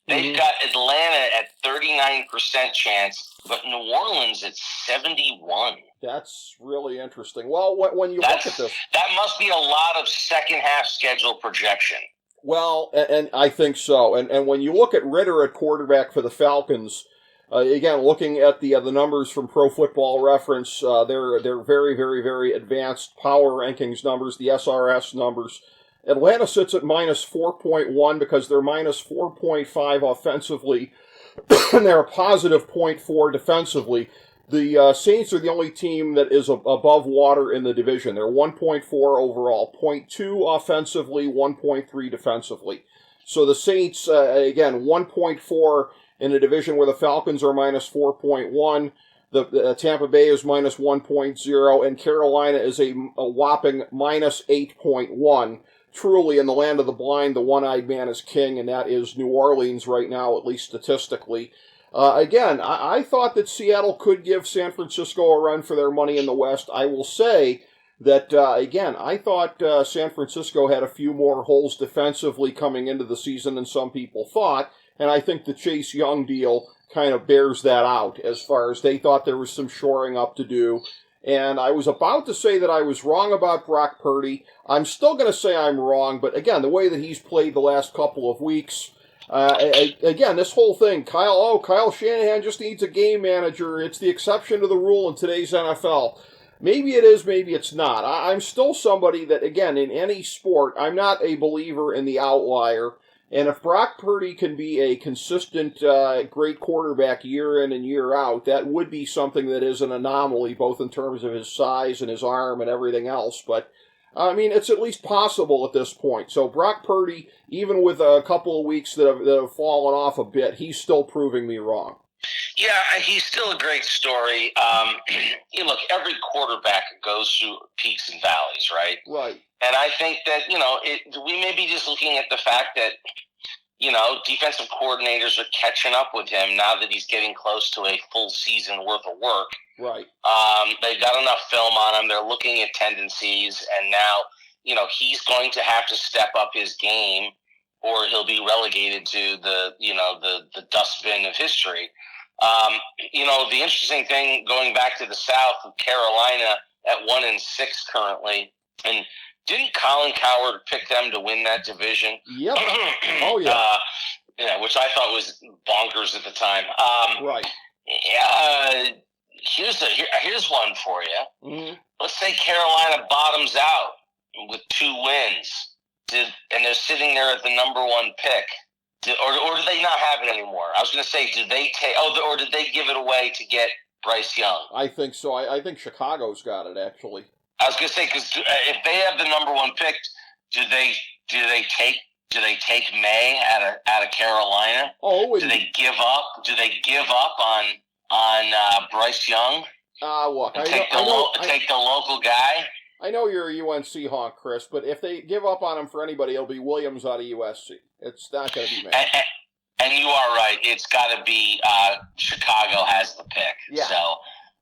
They've got Atlanta at 39% chance, but New Orleans at 71%. That's really interesting. Well, when you look at this, that must be a lot of second half schedule projection. Well, and I think so. And when you look at Ritter at quarterback for the Falcons, again, looking at the numbers from Pro Football Reference, they're very, very, very advanced power rankings numbers, the SRS numbers. Atlanta sits at minus 4.1 because they're minus 4.5 offensively, and they're a positive 0.4 defensively. The Saints are the only team that is above water in the division. They're 1.4 overall, 0.2 offensively, 1.3 defensively. So the Saints, again, 1.4 in a division where the Falcons are minus 4.1. The Tampa Bay is minus 1.0, and Carolina is a whopping minus 8.1. Truly, in the land of the blind, the one-eyed man is king, and that is New Orleans right now, at least statistically. Again, I thought that Seattle could give San Francisco a run for their money in the West. I will say that, again, I thought San Francisco had a few more holes defensively coming into the season than some people thought, and I think the Chase Young deal kind of bears that out as far as they thought there was some shoring up to do. And I was about to say that I was wrong about Brock Purdy. I'm still going to say I'm wrong, but again, the way that he's played the last couple of weeks, again, this whole thing, Kyle Shanahan just needs a game manager. It's the exception to the rule in today's NFL. Maybe it is, maybe it's not. I'm still somebody that, again, in any sport, I'm not a believer in the outlier. And if Brock Purdy can be a consistent, great quarterback year in and year out, that would be something that is an anomaly, both in terms of his size and his arm and everything else. But, I mean, it's at least possible at this point. So Brock Purdy, even with a couple of weeks that have fallen off a bit, he's still proving me wrong. Yeah, he's still a great story. Look, every quarterback goes through peaks and valleys, right? Right. And I think that, we may be just looking at the fact that, defensive coordinators are catching up with him now that he's getting close to a full season worth of work. Right. They've got enough film on him. They're looking at tendencies, and now, he's going to have to step up his game or he'll be relegated to the dustbin of history. The interesting thing going back to the South with Carolina at 1-6 currently, and didn't Colin Cowherd pick them to win that division? Yep. Oh yeah. Which I thought was bonkers at the time. Right. Here's one for you. Mm-hmm. Let's say Carolina bottoms out with 2 wins, and they're sitting there at the number 1 pick. Or do they not have it anymore? I was going to say, did they take? Or did they give it away to get Bryce Young? I think so. I think Chicago's got it actually. I was going to say, because if they have the number 1 pick, do they take Do they take May out of Carolina? Oh, do they give up? Do they give up on Bryce Young? Look, take the local guy. I know you're a UNC honk, Chris, but if they give up on him for anybody, it'll be Williams out of USC. It's not going to be me. And you are right. It's got to be Chicago has the pick. Yeah. So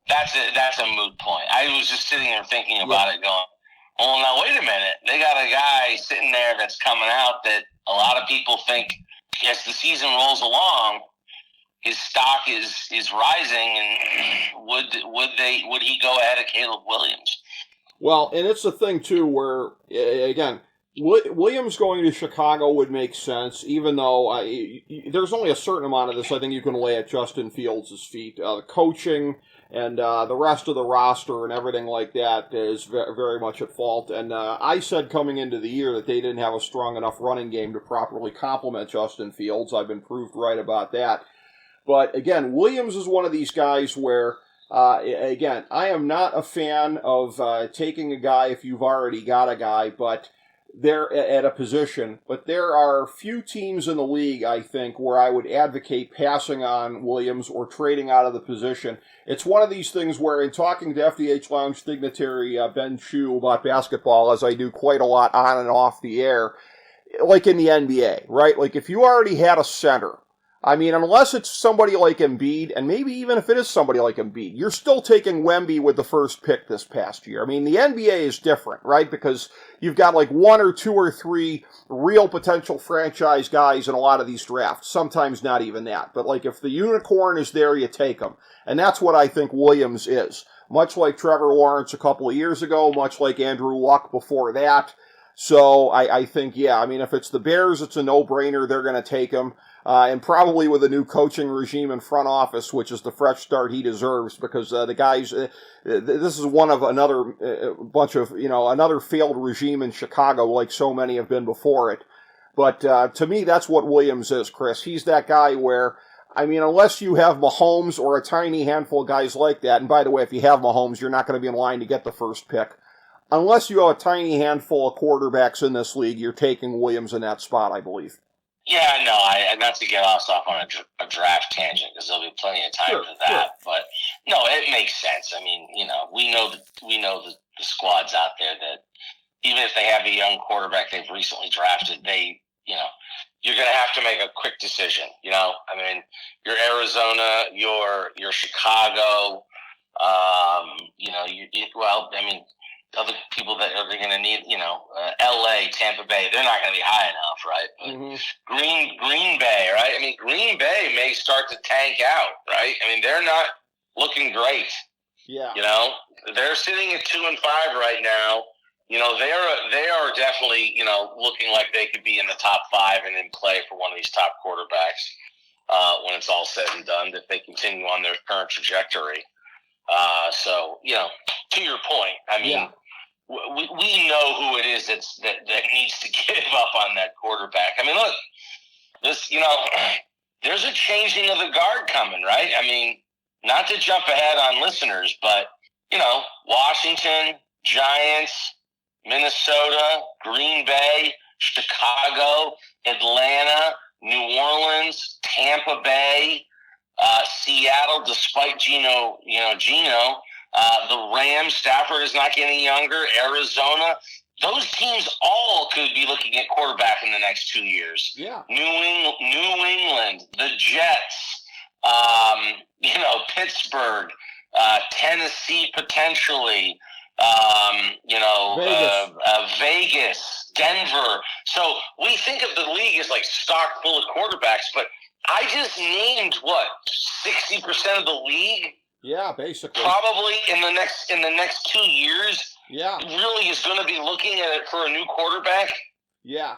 that's a moot point. I was just sitting there thinking about it, going, "Well, now wait a minute. They got a guy sitting there that's coming out that a lot of people think as the season rolls along, his stock is rising, and would he go ahead of Caleb Williams?" Well, and it's a thing too where again, Williams going to Chicago would make sense, even though there's only a certain amount of this I think you can lay at Justin Fields' feet. The coaching and the rest of the roster and everything like that is very much at fault. And I said coming into the year that they didn't have a strong enough running game to properly complement Justin Fields. I've been proved right about that. But again, Williams is one of these guys where, again, I am not a fan of taking a guy if you've already got a guy, but they're at a position. But there are few teams in the league, I think, where I would advocate passing on Williams or trading out of the position. It's one of these things where, in talking to FDH Lounge dignitary Ben Chu about basketball, as I do quite a lot on and off the air, like in the NBA, right? Like if you already had a center, I mean, unless it's somebody like Embiid, and maybe even if it is somebody like Embiid, you're still taking Wemby with the first pick this past year. I mean, the NBA is different, right? Because you've got like one or two or three real potential franchise guys in a lot of these drafts. Sometimes not even that. But like if the unicorn is there, you take them. And that's what I think Williams is. Much like Trevor Lawrence a couple of years ago, much like Andrew Luck before that. So I think, yeah, I mean, if it's the Bears, it's a no-brainer. They're going to take him. And probably with a new coaching regime in front office, which is the fresh start he deserves, because the guys, this is one of another bunch of, another failed regime in Chicago, like so many have been before it. But to me, that's what Williams is, Chris. He's that guy where, I mean, unless you have Mahomes or a tiny handful of guys like that, and by the way, if you have Mahomes, you're not going to be in line to get the first pick. Unless you have a tiny handful of quarterbacks in this league, you're taking Williams in that spot, I believe. Yeah, no, not to get us off on a draft tangent, because there'll be plenty of time for that. Sure. But no, it makes sense. I mean, we know the squads out there that even if they have a young quarterback they've recently drafted, you're going to have to make a quick decision. I mean, you're Arizona, you're Chicago. Other people that are going to need, L.A., Tampa Bay, they're not going to be high enough, right? But Green Bay, right? I mean, Green Bay may start to tank out, right? I mean, they're not looking great. Yeah. They're sitting at 2-5 right now. They are definitely, looking like they could be in the top 5 and in play for one of these top quarterbacks when it's all said and done, if they continue on their current trajectory. So, to your point, I mean, yeah. We know who it is that needs to give up on that quarterback. I mean, look, this, there's a changing of the guard coming, right? I mean, not to jump ahead on listeners, but, Washington, Giants, Minnesota, Green Bay, Chicago, Atlanta, New Orleans, Tampa Bay, Seattle, despite Gino, the Rams, Stafford is not getting younger, Arizona, those teams all could be looking at quarterback in the next 2 years. Yeah. New England, the Jets, Pittsburgh, Tennessee potentially, Vegas, Denver. So we think of the league as like stock full of quarterbacks, but I just named 60% of the league. Yeah, basically. Probably in the next 2 years. Yeah. Really is going to be looking at it for a new quarterback. Yeah.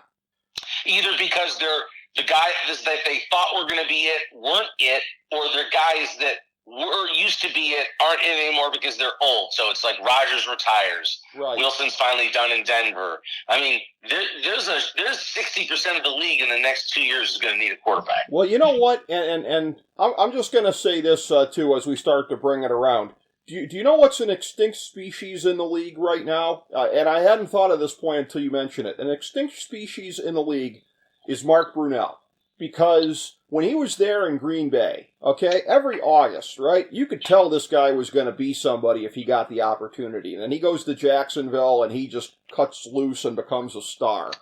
Either because they're the guys that they thought were going to be it weren't it, or they're guys that were used to be it aren't it anymore because they're old. So it's like Rodgers retires. Right. Wilson's finally done in Denver. I mean, there's 60% of the league in the next 2 years is going to need a quarterback. Well, you know what? And I'm just going to say this too as we start to bring it around. Do you know what's an extinct species in the league right now? And I hadn't thought of this point until you mentioned it. An extinct species in the league is Mark Brunell. Because when he was there in Green Bay, okay, every August, right, you could tell this guy was going to be somebody if he got the opportunity. And then he goes to Jacksonville and he just cuts loose and becomes a star.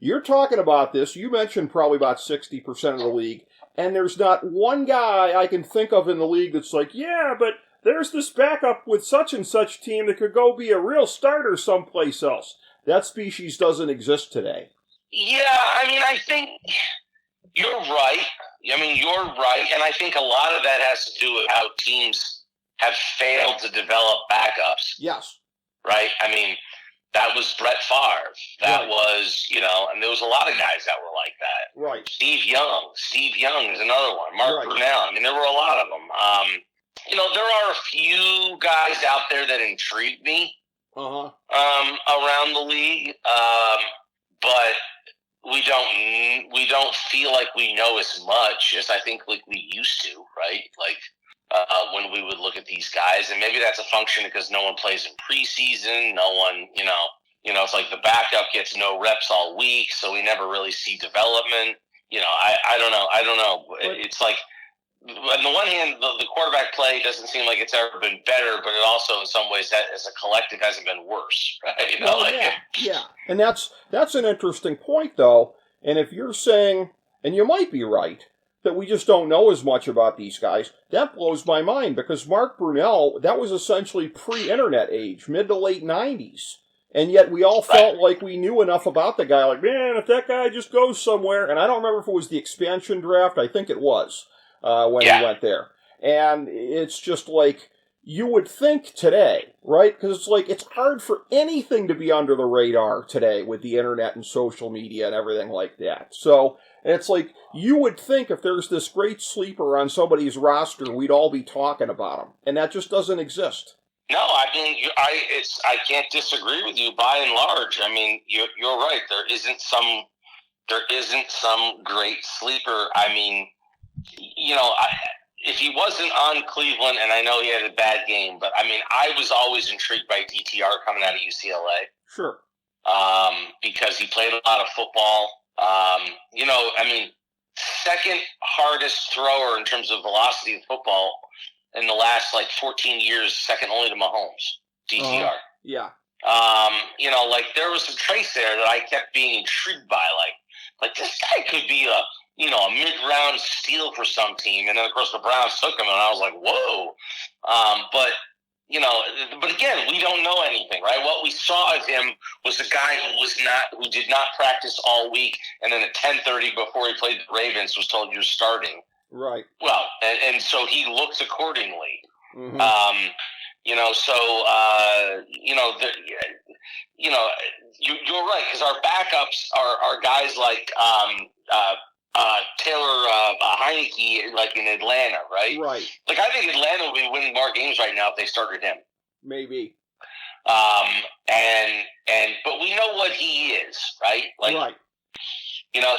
You're talking about this, you mentioned probably about 60% of the league, and there's not one guy I can think of in the league that's like, yeah, but there's this backup with such and such team that could go be a real starter someplace else. That species doesn't exist today. Yeah, I mean, I think you're right. You're right, and I think a lot of that has to do with how teams have failed to develop backups. Yes. Right? I mean, that was Brett Favre. That was, and there was a lot of guys that were like that. Right. Steve Young is another one. Mark Brunell. I mean, there were a lot of them. There are a few guys out there that intrigue me around the league, but we don't feel like we know as much as I think like we used to, right? Like when we would look at these guys, and maybe that's a function because no one plays in preseason, no one, it's like the backup gets no reps all week, so we never really see development. I don't know. It's like, on the one hand, the quarterback play doesn't seem like it's ever been better, but it also, in some ways, that as a collective hasn't been worse, right? Yeah. And that's an interesting point, though. And if you're saying, and you might be right, that we just don't know as much about these guys, that blows my mind, because Mark Brunell, that was essentially pre-internet age, mid to late 90s. And yet we all felt like we knew enough about the guy, like, man, if that guy just goes somewhere, and I don't remember if it was the expansion draft, I think it was. When he went there. And it's just like, you would think today, right? Because it's like, it's hard for anything to be under the radar today with the internet and social media and everything like that. So, it's like, you would think if there's this great sleeper on somebody's roster, we'd all be talking about him. And that just doesn't exist. No, I mean, I can't disagree with you by and large. I mean, you're right. There isn't some great sleeper. I mean, if he wasn't on Cleveland, and I know he had a bad game, but I mean, I was always intrigued by DTR coming out of UCLA. Sure. Because he played a lot of football. Second hardest thrower in terms of velocity of football in the last 14 years, second only to Mahomes. DTR. Yeah. There was some traits there that I kept being intrigued by, like this guy could be a mid-round steal for some team. And then, of course, the Browns took him, and I was like, whoa. But again, we don't know anything, right? What we saw of him was a guy who did not practice all week, and then at 10:30 before he played the Ravens was told you're starting. Right. Well, and so he looked accordingly. Mm-hmm. You're right, because our backups are guys like Taylor Heineke, like in Atlanta, right? Right. Like, I think Atlanta would be winning more games right now if they started him. Maybe. But we know what he is, right? Right.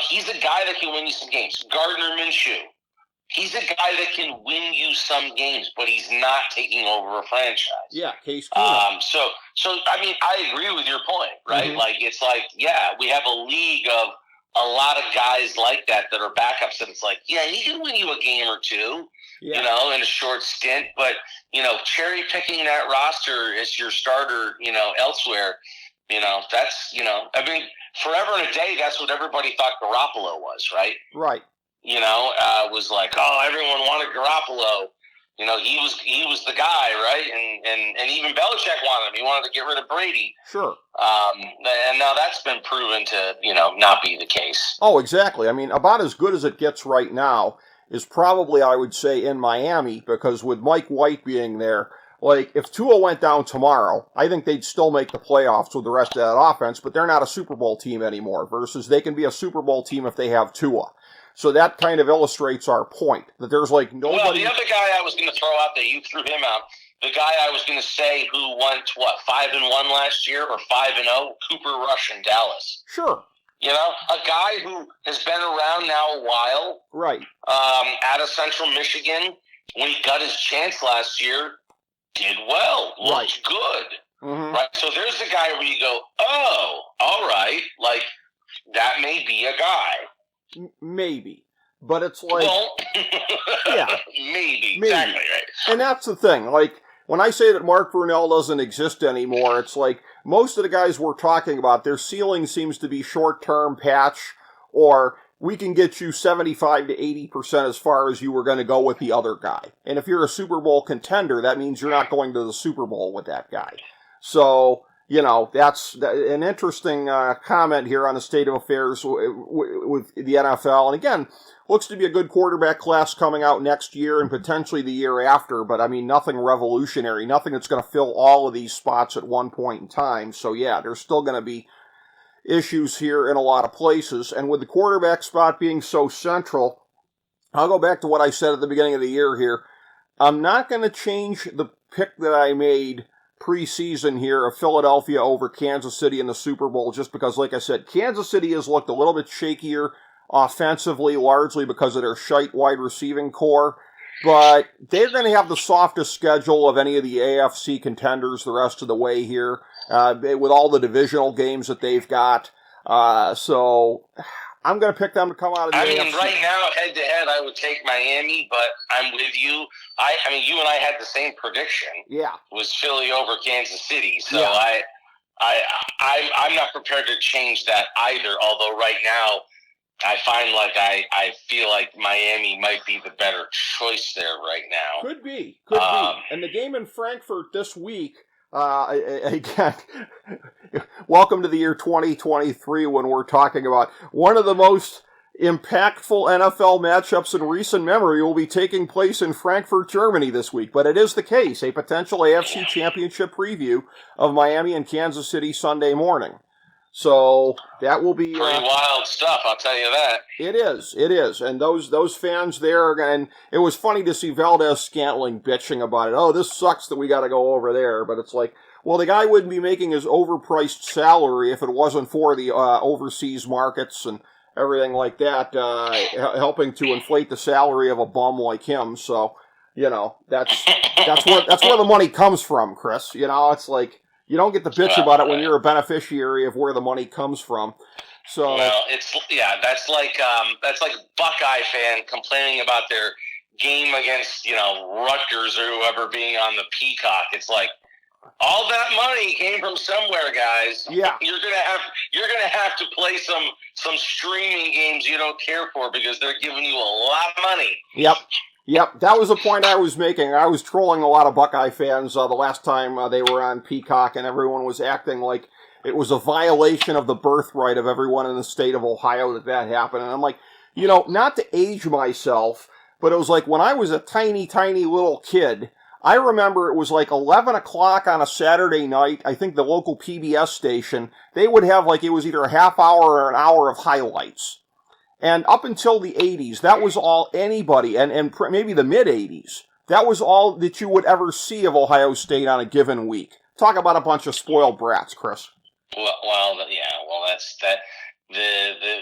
He's a guy that can win you some games. Gardner Minshew. He's a guy that can win you some games, but he's not taking over a franchise. Yeah, Case Keenum. So I mean, I agree with your point, right? Mm-hmm. We have a league of a lot of guys like that are backups, and it's like, yeah, he can win you a game or two, in a short stint, but, cherry picking that roster as your starter, elsewhere, that's, I mean, forever and a day, that's what everybody thought Garoppolo was, right? Right. Was like, oh, everyone wanted Garoppolo. He was the guy, right? And even Belichick wanted him. He wanted to get rid of Brady. Sure. And now that's been proven to, not be the case. Oh, exactly. I mean, about as good as it gets right now is probably, I would say, in Miami, because with Mike White being there, if Tua went down tomorrow, I think they'd still make the playoffs with the rest of that offense, but they're not a Super Bowl team anymore, versus they can be a Super Bowl team if they have Tua. So that kind of illustrates our point, that there's nobody... Well, the other guy I was going to throw out there, you threw him out, the guy I was going to say who went, 5-1 last year, or 5-0, Cooper Rush in Dallas. Sure. A guy who has been around now a while. Right. Out of Central Michigan, when he got his chance last year, did well, looked good. Mm-hmm. Right? So there's the guy where you go, oh, all right, that may be a guy. Maybe. But it's like... Well, yeah. Maybe. Exactly right. And that's the thing. Like, when I say that Mark Brunell doesn't exist anymore, it's like most of the guys we're talking about, their ceiling seems to be short-term patch, or we can get you 75 to 80% as far as you were going to go with the other guy. And if you're a Super Bowl contender, that means you're not going to the Super Bowl with that guy. So, you know, that's an interesting comment here on the state of affairs with the NFL. And again, looks to be a good quarterback class coming out next year and potentially the year after. But, I mean, nothing revolutionary, nothing that's going to fill all of these spots at one point in time. So, yeah, there's still going to be issues here in a lot of places. And with the quarterback spot being so central, I'll go back to what I said at the beginning of the year here. I'm not going to change the pick that I made preseason here of Philadelphia over Kansas City in the Super Bowl, just because, like I said, Kansas City has looked a little bit shakier offensively, largely because of their shite wide receiving core, but they're going to have the softest schedule of any of the AFC contenders the rest of the way here, with all the divisional games that they've got. So I'm going to pick them to come out of the AFC. Right now, head-to-head, I would take Miami, but I'm with you. I mean, you and I had the same prediction. Yeah. Was Philly over Kansas City. So yeah. I'm not prepared to change that either, although right now I find like I feel like Miami might be the better choice there right now. Could be. And the game in Frankfurt this week, again, welcome to the year 2023 when we're talking about one of the most impactful NFL matchups in recent memory will be taking place in Frankfurt, Germany this week. But it is the case, a potential AFC championship preview of Miami and Kansas City Sunday morning. So that will be pretty wild stuff, I'll tell you that. It is. And those fans there, and it was funny to see Valdez-Scantling bitching about it. Oh, this sucks that we got to go over there. But it's like, well, the guy wouldn't be making his overpriced salary if it wasn't for the overseas markets and everything like that, helping to inflate the salary of a bum like him. So, you know, that's where the money comes from, Chris. You know, it's like, you don't get to bitch about it when you're a beneficiary of where the money comes from. So, well, that's like Buckeye fan complaining about their game against, you know, Rutgers or whoever being on the Peacock. It's like, all that money came from somewhere, guys. Yeah. You're gonna have to play some streaming games you don't care for because they're giving you a lot of money. Yep, that was the point I was making. I was trolling a lot of Buckeye fans the last time they were on Peacock, and everyone was acting like it was a violation of the birthright of everyone in the state of Ohio that happened. And I'm like, you know, not to age myself, but it was like when I was a tiny, tiny little kid, I remember it was like 11 o'clock on a Saturday night. I think the local PBS station, they would have like it was either a half hour or an hour of highlights. And up until the 80s, that was all anybody, and maybe the mid-80s, that was all that you would ever see of Ohio State on a given week. Talk about a bunch of spoiled brats, Chris. That's that. The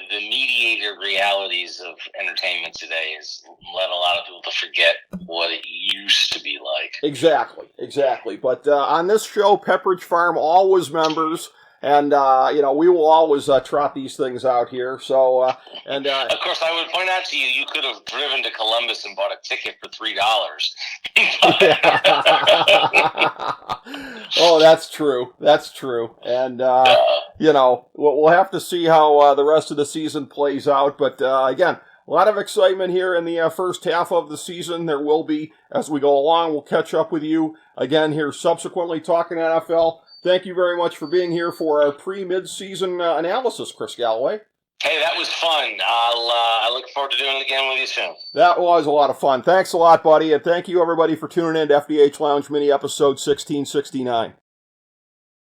mediated realities of entertainment today has led a lot of people to forget what it used to be like. Exactly. But on this show, Pepperidge Farm always members. And, you know, we will always trot these things out here. So, of course, I would point out to you, you could have driven to Columbus and bought a ticket for $3. Oh, that's true. And, you know, we'll have to see how the rest of the season plays out. But, again, a lot of excitement here in the first half of the season. There will be, as we go along, we'll catch up with you again here subsequently talking NFL. Thank you very much for being here for our pre-midseason analysis, Chris Galloway. Hey, that was fun. I look forward to doing it again with you soon. That was a lot of fun. Thanks a lot, buddy, and thank you, everybody, for tuning in to FDH Lounge Mini Episode 1669.